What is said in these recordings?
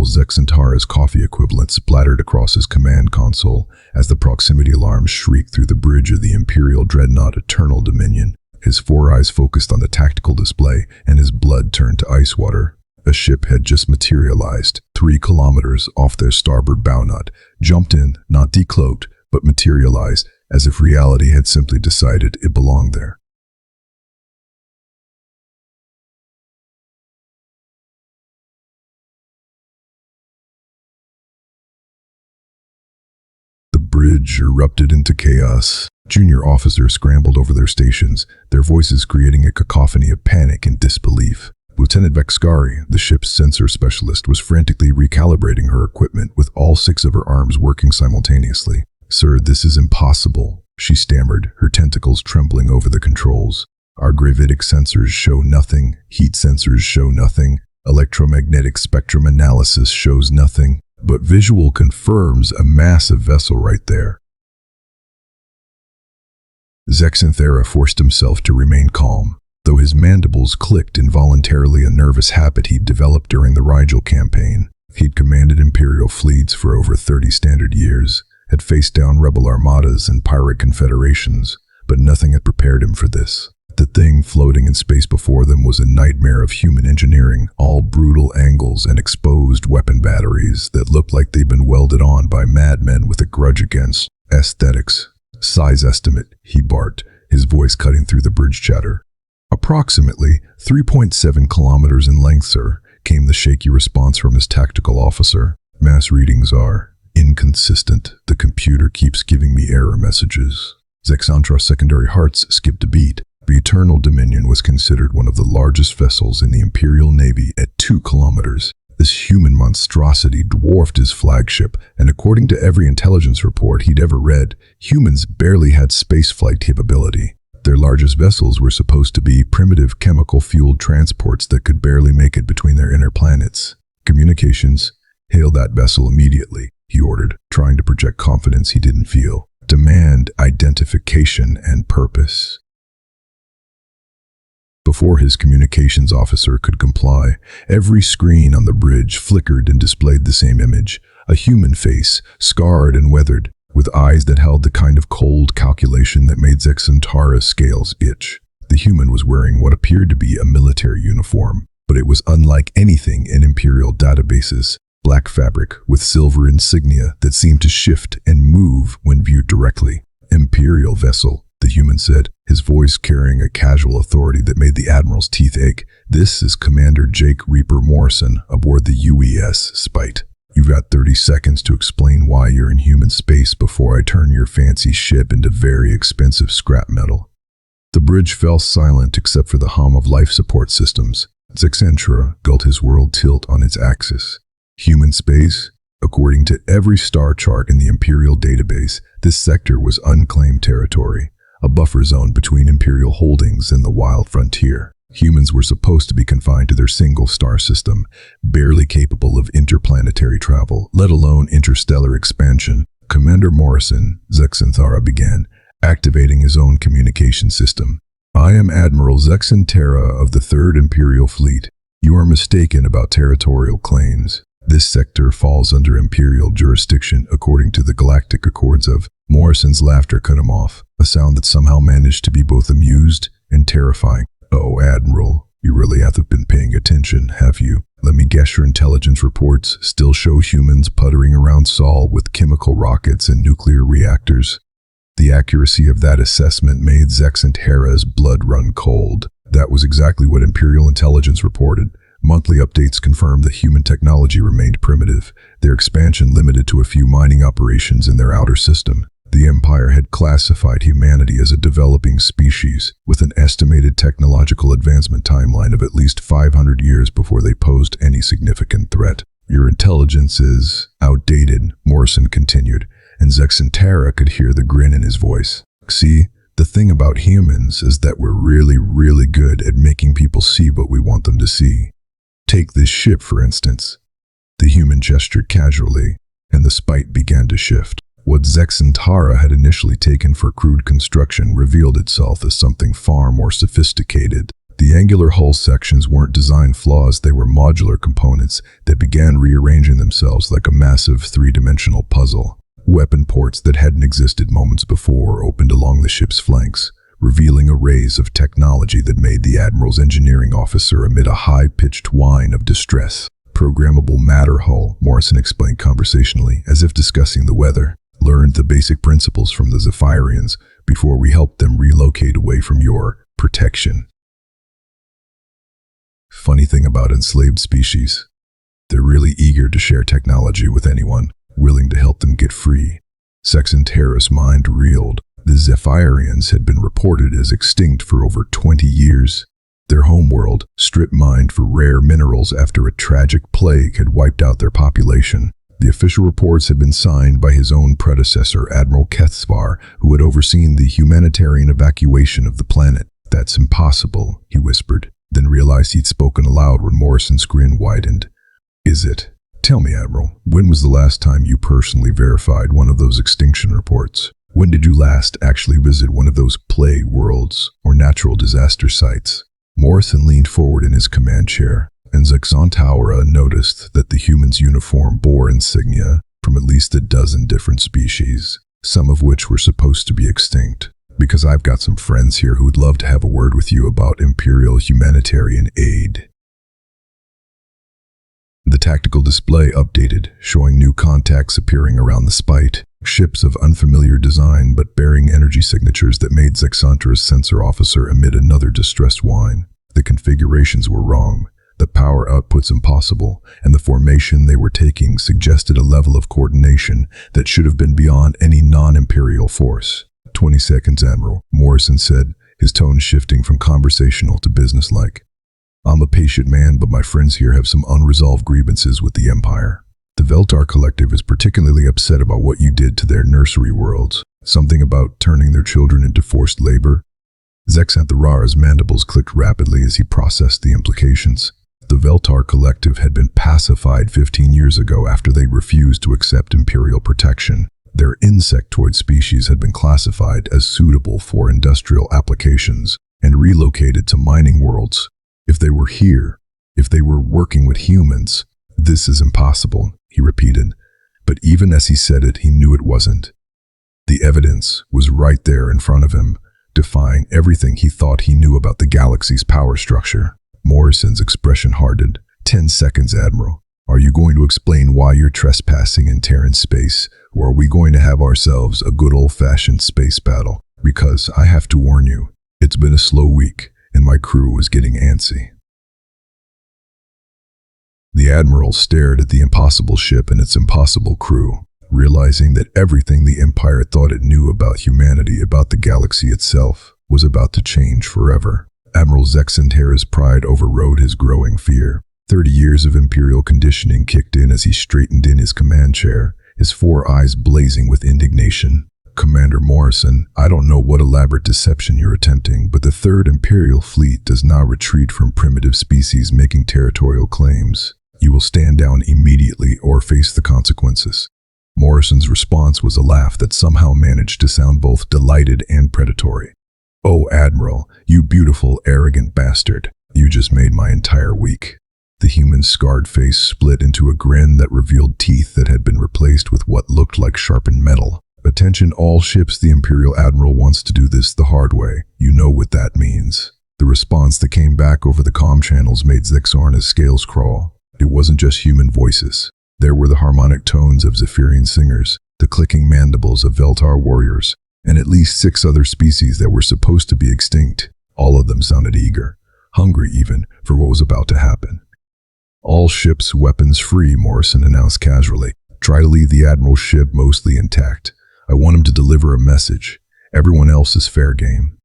Admiral Zexantara's coffee equivalent splattered across his command console as the proximity alarm shrieked through the bridge of the Imperial dreadnought Eternal Dominion. His four eyes focused on the tactical display, and his blood turned to ice water. A ship had just materialized 3 kilometers off their starboard bow nut, jumped in, not decloaked, but materialized, as if reality had simply decided it belonged there. The bridge erupted into chaos. Junior officers scrambled over their stations, their voices creating a cacophony of panic and disbelief. Lieutenant Vexkari, the ship's sensor specialist, was frantically recalibrating her equipment with all 6 of her arms working simultaneously. "Sir, this is impossible," she stammered, her tentacles trembling over the controls. "Our gravitic sensors show nothing, heat sensors show nothing, electromagnetic spectrum analysis shows nothing, but visual confirms a massive vessel right there." Zexanthara forced himself to remain calm, though his mandibles clicked involuntarily, a nervous habit he'd developed during the Rigel campaign. He'd commanded Imperial fleets for over 30 standard years, had faced down rebel armadas and pirate confederations, but nothing had prepared him for this. The thing floating in space before them was a nightmare of human engineering, all brutal angles and exposed weapon batteries that looked like they'd been welded on by madmen with a grudge against aesthetics. "Size estimate," he barked, his voice cutting through the bridge chatter. "Approximately 3.7 kilometers in length, sir," came the shaky response from his tactical officer. "Mass readings are inconsistent. The computer keeps giving me error messages." Zexantra's secondary hearts skipped a beat. The Eternal Dominion was considered one of the largest vessels in the Imperial Navy at 2 kilometers. This human monstrosity dwarfed his flagship, and according to every intelligence report he'd ever read, humans barely had spaceflight capability. Their largest vessels were supposed to be primitive chemical-fueled transports that could barely make it between their inner planets. "Communications, hail that vessel immediately," he ordered, trying to project confidence he didn't feel. "Demand identification and purpose." Before his communications officer could comply, every screen on the bridge flickered and displayed the same image: a human face, scarred and weathered, with eyes that held the kind of cold calculation that made Zexantara's scales itch. The human was wearing what appeared to be a military uniform, but it was unlike anything in Imperial databases: black fabric with silver insignia that seemed to shift and move when viewed directly. "Imperial vessel," the human said, his voice carrying a casual authority that made the Admiral's teeth ache. "This is Commander Jake Reaper Morrison aboard the UES Spite. You've got 30 seconds to explain why you're in human space before I turn your fancy ship into very expensive scrap metal." The bridge fell silent except for the hum of life support systems. Zexantara felt his world tilt on its axis. Human space? According to every star chart in the Imperial database, this sector was unclaimed territory, a buffer zone between Imperial holdings and the wild frontier. Humans were supposed to be confined to their single star system, barely capable of interplanetary travel, let alone interstellar expansion. Commander Morrison, Zexanthara began, activating his own communication system. "I am Admiral Zexantara of the 3rd Imperial Fleet. You are mistaken about territorial claims. This sector falls under Imperial jurisdiction according to the Galactic Accords of—" Morrison's laughter cut him off, a sound that somehow managed to be both amused and terrifying. "Oh, Admiral, you really haven't been paying attention, have you? Let me guess, your intelligence reports still show humans puttering around Sol with chemical rockets and nuclear reactors." The accuracy of that assessment made Zexantara's blood run cold. That was exactly what Imperial intelligence reported. Monthly updates confirmed that human technology remained primitive, their expansion limited to a few mining operations in their outer system. The Empire had classified humanity as a developing species, with an estimated technological advancement timeline of at least 500 years before they posed any significant threat. "Your intelligence is outdated," Morrison continued, and Zexantara could hear the grin in his voice. "See, the thing about humans is that we're really good at making people see what we want them to see. Take this ship, for instance." The human gestured casually, and the Spite began to shift. What Zexantara had initially taken for crude construction revealed itself as something far more sophisticated. The angular hull sections weren't design flaws, they were modular components that began rearranging themselves like a massive three-dimensional puzzle. Weapon ports that hadn't existed moments before opened along the ship's flanks, revealing arrays of technology that made the Admiral's engineering officer emit a high-pitched whine of distress. Programmable matter hull, Morrison explained conversationally, as if discussing the weather. Learned the basic principles from the Zephyrians before we helped them relocate away from your protection. Funny thing about enslaved species, they're really eager to share technology with anyone, willing to help them get free. Sexantera's mind reeled. The Zephyrians had been reported as extinct for over 20 years. Their homeworld, strip-mined for rare minerals after a tragic plague had wiped out their population. The official reports had been signed by his own predecessor, Admiral Kethsvar, who had overseen the humanitarian evacuation of the planet. "That's impossible," he whispered, then realized he'd spoken aloud when Morrison's grin widened. "Is it? Tell me, Admiral, when was the last time you personally verified one of those extinction reports? When did you last actually visit one of those plague worlds or natural disaster sites?" Morrison leaned forward in his command chair, and Zexantaura noticed that the human's uniform bore insignia from at least a dozen different species, some of which were supposed to be extinct. "Because I've got some friends here who would love to have a word with you about Imperial humanitarian aid." The tactical display updated, showing new contacts appearing around the spite, ships of unfamiliar design but bearing energy signatures that made Zexantra's sensor officer emit another distressed whine. The configurations were wrong, the power outputs impossible, and the formation they were taking suggested a level of coordination that should have been beyond any non-Imperial force. 20 seconds, Admiral, Morrison said, his tone shifting from conversational to businesslike. "I'm a patient man, but my friends here have some unresolved grievances with the Empire. The Veltar Collective is particularly upset about what you did to their nursery worlds. Something about turning their children into forced labor." Zexanthara's mandibles clicked rapidly as he processed the implications. The Veltar Collective had been pacified 15 years ago after they refused to accept Imperial protection. Their insectoid species had been classified as suitable for industrial applications and relocated to mining worlds. "If they were here, if they were working with humans, this is impossible," he repeated. But even as he said it, he knew it wasn't. The evidence was right there in front of him, defying everything he thought he knew about the galaxy's power structure. Morrison's expression hardened. 10 seconds, Admiral. Are you going to explain why you're trespassing in Terran space, or are we going to have ourselves a good old-fashioned space battle? Because I have to warn you, it's been a slow week, and my crew is getting antsy. The Admiral stared at the impossible ship and its impossible crew, realizing that everything the Empire thought it knew about humanity, about the galaxy itself, was about to change forever. Admiral Zexantera's pride overrode his growing fear. 30 years of Imperial conditioning kicked in as he straightened in his command chair, his 4 eyes blazing with indignation. "Commander Morrison, I don't know what elaborate deception you're attempting, but the Third Imperial Fleet does not retreat from primitive species making territorial claims. You will stand down immediately or face the consequences." Morrison's response was a laugh that somehow managed to sound both delighted and predatory. "Oh, Admiral, you beautiful, arrogant bastard. You just made my entire week." The human's scarred face split into a grin that revealed teeth that had been replaced with what looked like sharpened metal. "Attention all ships, the Imperial Admiral wants to do this the hard way. You know what that means." The response that came back over the comm channels made Zexarna's scales crawl. It wasn't just human voices. There were the harmonic tones of Zephyrian singers, the clicking mandibles of Veltar warriors, and at least 6 other species that were supposed to be extinct. All of them sounded eager, hungry even, for what was about to happen. "All ships weapons free," Morrison announced casually. "Try to leave the Admiral's ship mostly intact. I want him to deliver a message. Everyone else is fair game."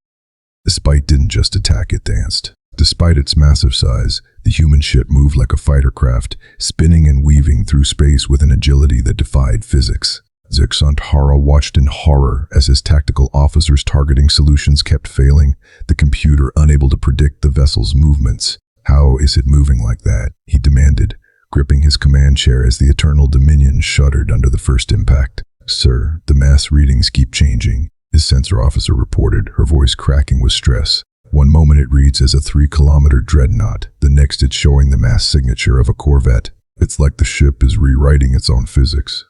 The Spite didn't just attack, it danced. Despite its massive size, the human ship moved like a fighter craft, spinning and weaving through space with an agility that defied physics. Zexantara watched in horror as his tactical officer's targeting solutions kept failing, the computer unable to predict the vessel's movements. "How is it moving like that?" he demanded, gripping his command chair as the Eternal Dominion shuddered under the first impact. "Sir, the mass readings keep changing," his sensor officer reported, her voice cracking with stress. One moment it reads as a 3-kilometer dreadnought, the next it's showing the mass signature of a corvette. It's like the ship is rewriting its own physics.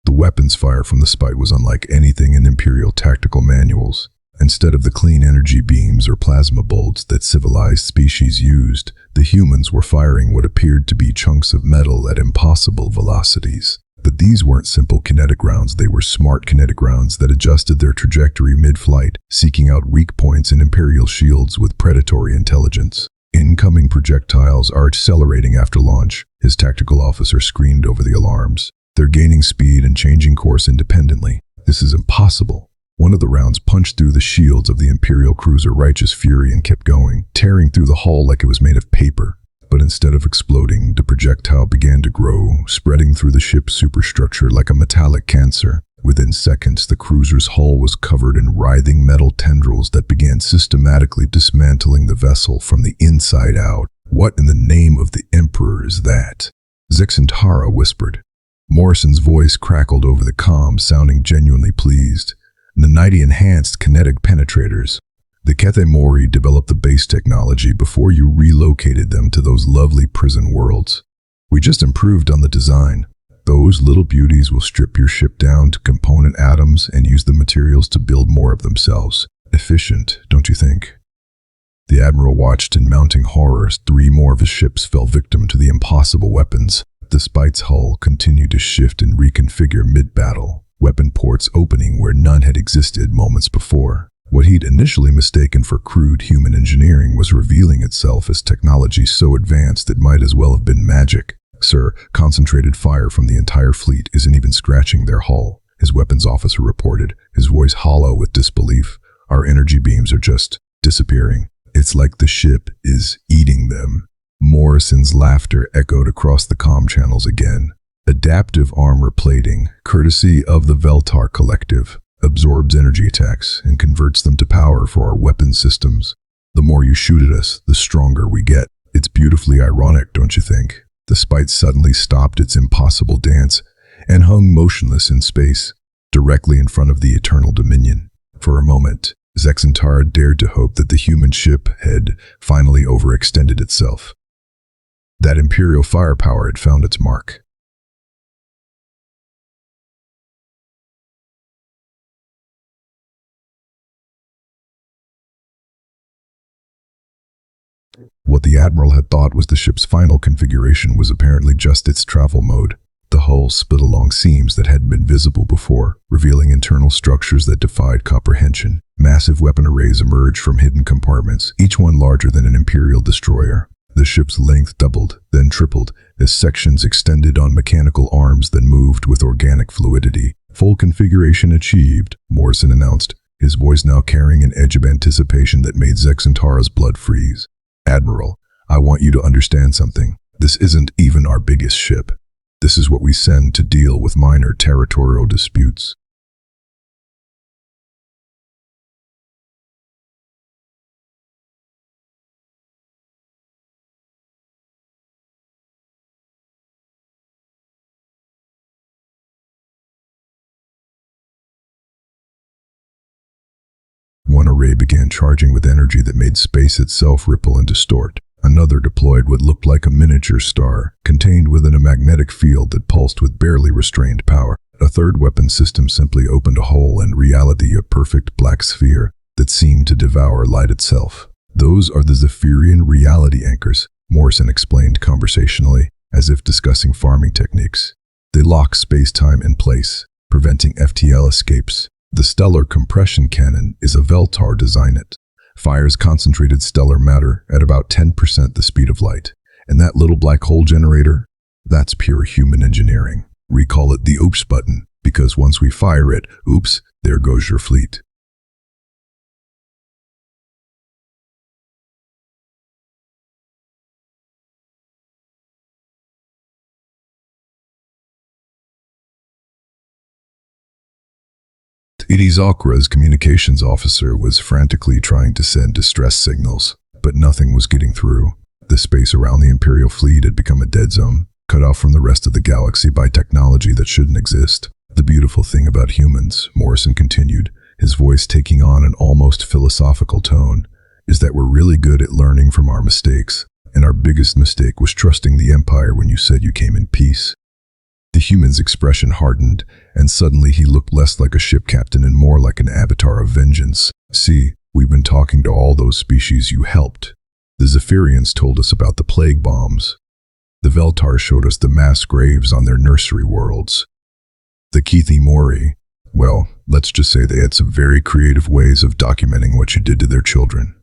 The weapons fire from the Spite was unlike anything in Imperial tactical manuals. Instead of the clean energy beams or plasma bolts that civilized species used, the humans were firing what appeared to be chunks of metal at impossible velocities. But these weren't simple kinetic rounds, they were smart kinetic rounds that adjusted their trajectory mid-flight, seeking out weak points in Imperial shields with predatory intelligence. Incoming projectiles are accelerating after launch, his tactical officer screamed over the alarms. They're gaining speed and changing course independently. This is impossible. One of the rounds punched through the shields of the Imperial cruiser Righteous Fury and kept going, tearing through the hull like it was made of paper. But instead of exploding, the projectile began to grow, spreading through the ship's superstructure like a metallic cancer. Within seconds, the cruiser's hull was covered in writhing metal tendrils that began systematically dismantling the vessel from the inside out. "What in the name of the Emperor is that?" Zexantara whispered. Morrison's voice crackled over the comm, sounding genuinely pleased. "The Nighty-enhanced kinetic penetrators. The Kethe Mori developed the base technology before you relocated them to those lovely prison worlds. We just improved on the design. Those little beauties will strip your ship down to component atoms and use the materials to build more of themselves. Efficient, don't you think?" The Admiral watched in mounting horror as 3 more of his ships fell victim to the impossible weapons. The Spite's hull continued to shift and reconfigure mid-battle, weapon ports opening where none had existed moments before. What he'd initially mistaken for crude human engineering was revealing itself as technology so advanced it might as well have been magic. "Sir, concentrated fire from the entire fleet isn't even scratching their hull," his weapons officer reported, his voice hollow with disbelief. "Our energy beams are just disappearing. It's like the ship is eating them." Morrison's laughter echoed across the comm channels again. "Adaptive armor plating, courtesy of the Veltar Collective, absorbs energy attacks and converts them to power for our weapon systems. The more you shoot at us, the stronger we get. It's beautifully ironic, don't you think?" The Spite suddenly stopped its impossible dance and hung motionless in space, directly in front of the Eternal Dominion. For a moment, Zexantara dared to hope that the human ship had finally overextended itself. That Imperial firepower had found its mark. What the Admiral had thought was the ship's final configuration was apparently just its travel mode. The hull split along seams that hadn't been visible before, revealing internal structures that defied comprehension. Massive weapon arrays emerged from hidden compartments, each one larger than an Imperial destroyer. The ship's length doubled, then tripled, as sections extended on mechanical arms that moved with organic fluidity. "Full configuration achieved," Morrison announced, his voice now carrying an edge of anticipation that made Zexantara's blood freeze. "Admiral, I want you to understand something. This isn't even our biggest ship. This is what we send to deal with minor territorial disputes." One array began charging with energy that made space itself ripple and distort. Another deployed what looked like a miniature star, contained within a magnetic field that pulsed with barely restrained power. A third weapon system simply opened a hole in reality, a perfect black sphere that seemed to devour light itself. "Those are the Zephyrian reality anchors," Morrison explained conversationally, as if discussing farming techniques. "They lock space-time in place, preventing FTL escapes. The stellar compression cannon is a Veltar design. It fires concentrated stellar matter at about 10% the speed of light. And that little black hole generator? That's pure human engineering. We call it the oops button, because once we fire it, oops, there goes your fleet." Zakura's communications officer was frantically trying to send distress signals, but nothing was getting through. The space around the Imperial fleet had become a dead zone, cut off from the rest of the galaxy by technology that shouldn't exist. "The beautiful thing about humans," Morrison continued, his voice taking on an almost philosophical tone, is that we're really good at learning from our mistakes, and our biggest mistake was trusting the Empire when you said you came in peace. The human's expression hardened, and suddenly he looked less like a ship captain and more like an avatar of vengeance. See, we've been talking to all those species you helped. The Zephyrians told us about the plague bombs. The Veltar showed us the mass graves on their nursery worlds. The Keethi Mori, well, let's just say they had some very creative ways of documenting what you did to their children.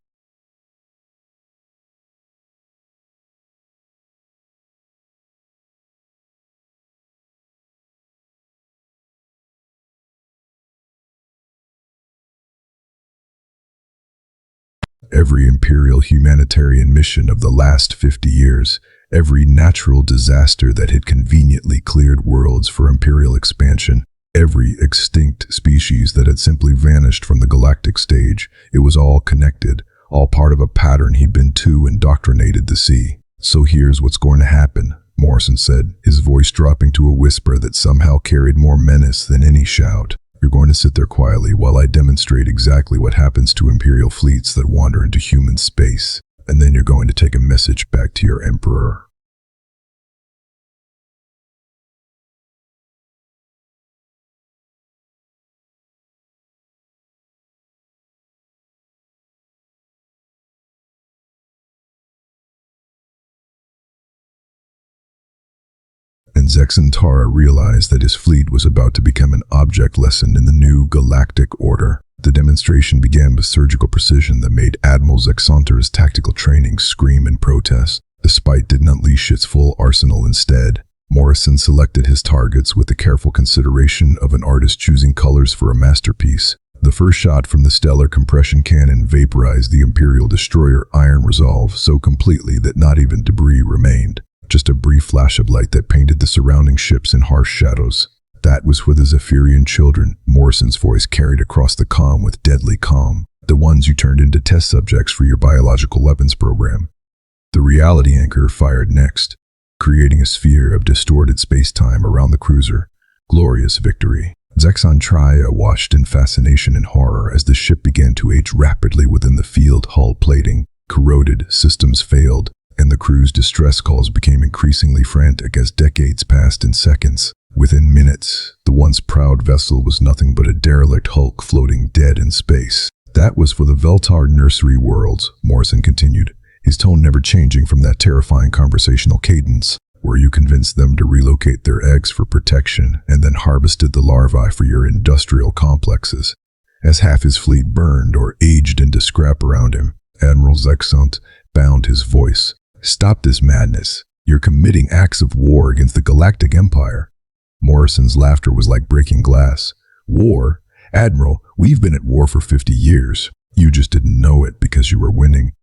Every imperial humanitarian mission of the last 50 years, every natural disaster that had conveniently cleared worlds for imperial expansion, every extinct species that had simply vanished from the galactic stage, it was all connected, all part of a pattern he'd been too indoctrinated to see. So here's what's going to happen, Morrison said, his voice dropping to a whisper that somehow carried more menace than any shout. You're going to sit there quietly while I demonstrate exactly what happens to Imperial fleets that wander into human space, and then you're going to take a message back to your Emperor. And Zexantara realized that his fleet was about to become an object lesson in the new galactic order. The demonstration began with surgical precision that made Admiral Zexantara's tactical training scream in protest. The Spite didn't unleash its full arsenal instead. Morrison selected his targets with the careful consideration of an artist choosing colors for a masterpiece. The first shot from the stellar compression cannon vaporized the Imperial destroyer Iron Resolve so completely that not even debris remained. Just a brief flash of light that painted the surrounding ships in harsh shadows. That was for the Zephyrian children, Morrison's voice carried across the comm with deadly calm. The ones you turned into test subjects for your biological weapons program. The reality anchor fired next, creating a sphere of distorted space-time around the cruiser. Glorious victory. Zexantara watched in fascination and horror as the ship began to age rapidly within the field hull plating. Corroded, systems failed, and the crew's distress calls became increasingly frantic as decades passed in seconds. Within minutes, the once proud vessel was nothing but a derelict hulk floating dead in space. That was for the Veltar nursery worlds, Morrison continued, his tone never changing from that terrifying conversational cadence, where you convinced them to relocate their eggs for protection and then harvested the larvae for your industrial complexes. As half his fleet burned or aged into scrap around him, Admiral Zexant bound his voice. Stop this madness. You're committing acts of war against the Galactic Empire. Morrison's laughter was like breaking glass. War? Admiral, we've been at war for 50 years. You just didn't know it because you were winning.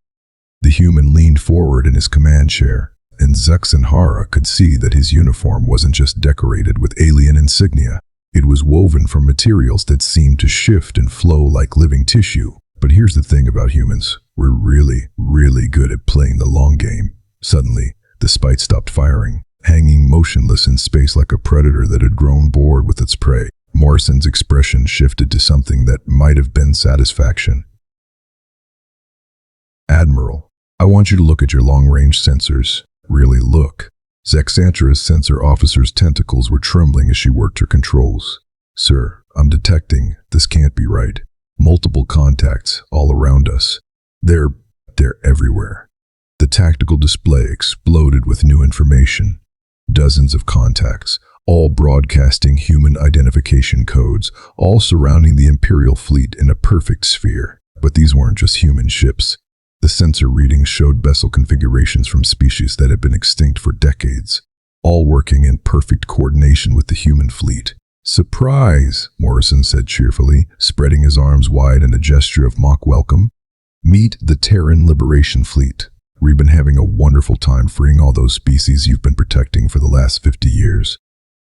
The human leaned forward in his command chair, and Zexantara could see that his uniform wasn't just decorated with alien insignia. It was woven from materials that seemed to shift and flow like living tissue. But here's the thing about humans. We're really, really good at playing the long game. Suddenly, the Spite stopped firing, hanging motionless in space like a predator that had grown bored with its prey. Morrison's expression shifted to something that might have been satisfaction. Admiral, I want you to look at your long-range sensors. Really look. Zexantara's sensor officer's tentacles were trembling as she worked her controls. Sir, I'm detecting. This can't be right. Multiple contacts all around us. They're everywhere. The tactical display exploded with new information. Dozens of contacts, all broadcasting human identification codes, all surrounding the Imperial fleet in a perfect sphere. But these weren't just human ships. The sensor readings showed vessel configurations from species that had been extinct for decades, all working in perfect coordination with the human fleet. Surprise, Morrison said cheerfully, spreading his arms wide in a gesture of mock welcome. Meet the Terran Liberation Fleet. We've been having a wonderful time freeing all those species you've been protecting for the last 50 years.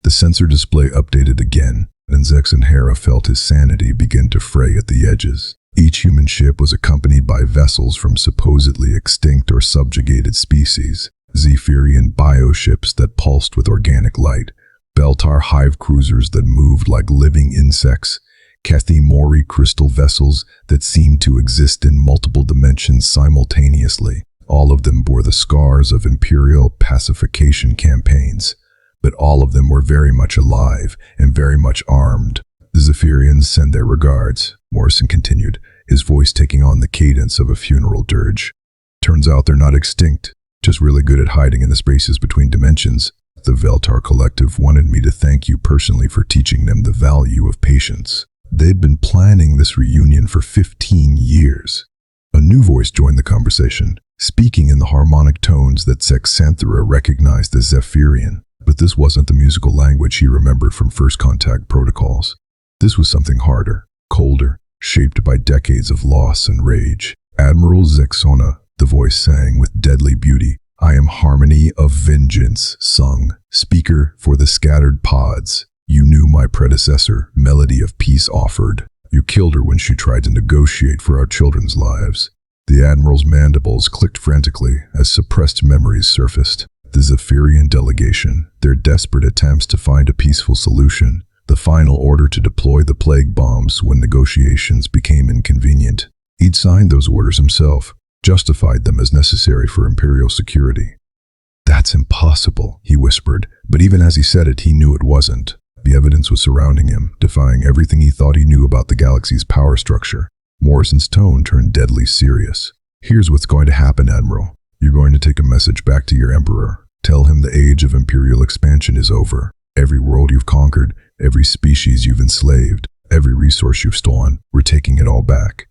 The sensor display updated again, and Zexantara felt his sanity begin to fray at the edges. Each human ship was accompanied by vessels from supposedly extinct or subjugated species, Zephyrian bioships that pulsed with organic light, Beltar hive cruisers that moved like living insects, Mori crystal vessels that seemed to exist in multiple dimensions simultaneously. All of them bore the scars of imperial pacification campaigns, but all of them were very much alive and very much armed. The Zephyrians send their regards, Morrison continued, his voice taking on the cadence of a funeral dirge. Turns out they're not extinct, just really good at hiding in the spaces between dimensions. The Veltar Collective wanted me to thank you personally for teaching them the value of patience. They'd been planning this reunion for 15 years. A new voice joined the conversation, speaking in the harmonic tones that Sexanthera recognized as Zephyrian. But this wasn't the musical language he remembered from First Contact protocols. This was something harder, colder, shaped by decades of loss and rage. Admiral Zexona, the voice sang with deadly beauty, I am harmony of vengeance, sung, speaker for the scattered pods. You knew my predecessor, melody of peace offered. You killed her when she tried to negotiate for our children's lives. The Admiral's mandibles clicked frantically as suppressed memories surfaced. The Zephyrian delegation, their desperate attempts to find a peaceful solution, the final order to deploy the plague bombs when negotiations became inconvenient. He'd signed those orders himself, justified them as necessary for Imperial security. That's impossible, he whispered, but even as he said it, he knew it wasn't. The evidence was surrounding him, defying everything he thought he knew about the galaxy's power structure. Morrison's tone turned deadly serious. Here's what's going to happen, Admiral. You're going to take a message back to your Emperor. Tell him the age of Imperial expansion is over. Every world you've conquered, every species you've enslaved, every resource you've stolen, we're taking it all back.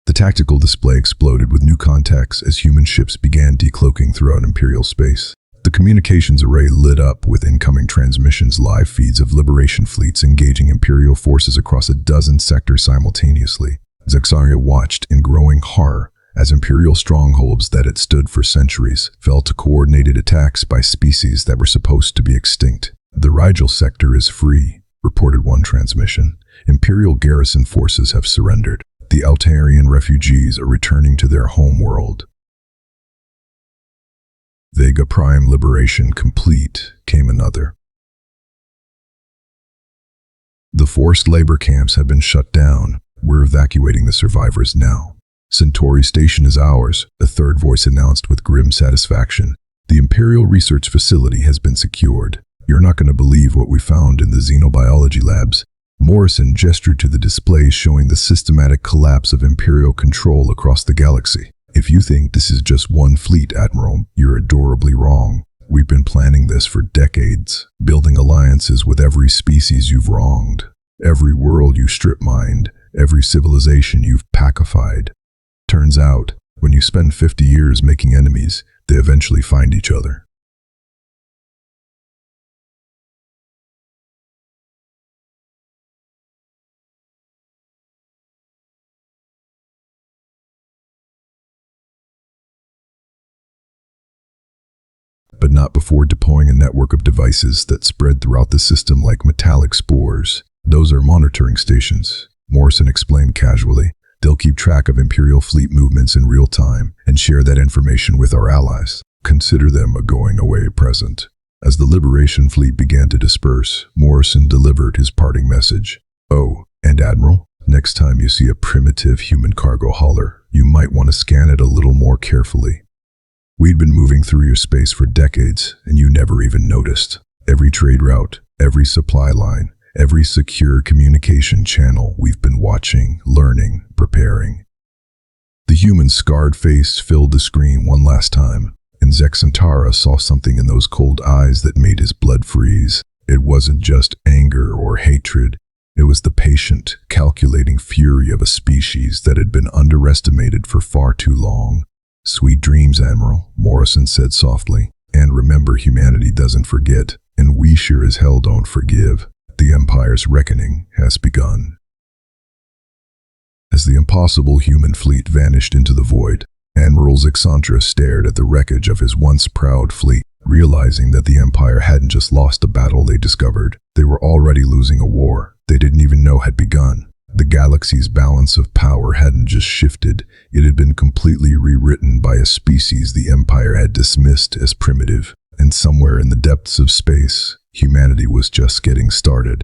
The tactical display exploded with new contacts as human ships began decloaking throughout Imperial space. The communications array lit up with incoming transmissions, live feeds of Liberation fleets engaging Imperial forces across a dozen sectors simultaneously. Zexaria watched in growing horror as Imperial strongholds that had stood for centuries fell to coordinated attacks by species that were supposed to be extinct. The Rigel sector is free, reported one transmission. Imperial garrison forces have surrendered. The Altarian refugees are returning to their home world. Vega Prime liberation complete, came another. The forced labor camps have been shut down. We're evacuating the survivors now. Centauri Station is ours, a third voice announced with grim satisfaction. The Imperial Research Facility has been secured. You're not going to believe what we found in the xenobiology labs. Morrison gestured to the displays showing the systematic collapse of Imperial control across the galaxy. If you think this is just one fleet, Admiral, you're adorably wrong. We've been planning this for decades, building alliances with every species you've wronged, every world you strip-mined, every civilization you've pacified. Turns out, when you spend 50 years making enemies, they eventually find each other. But not before deploying a network of devices that spread throughout the system like metallic spores. Those are monitoring stations, Morrison explained casually. They'll keep track of Imperial fleet movements in real time and share that information with our allies. Consider them a going-away present. As the Liberation fleet began to disperse, Morrison delivered his parting message. Oh, and Admiral, next time you see a primitive human cargo hauler, you might want to scan it a little more carefully. We'd been moving through your space for decades, and you never even noticed. Every trade route, every supply line, every secure communication channel we've been watching, learning, preparing. The human's scarred face filled the screen one last time, and Zexantara saw something in those cold eyes that made his blood freeze. It wasn't just anger or hatred. It was the patient, calculating fury of a species that had been underestimated for far too long. Sweet dreams, Admiral, Morrison said softly. And remember, humanity doesn't forget, and we sure as hell don't forgive. The Empire's reckoning has begun. As the impossible human fleet vanished into the void, Admiral Zexantra stared at the wreckage of his once proud fleet, realizing that the Empire hadn't just lost a battle they discovered. They were already losing a war they didn't even know had begun. The galaxy's balance of power hadn't just shifted, it had been completely rewritten by a species the Empire had dismissed as primitive. And somewhere in the depths of space, humanity was just getting started.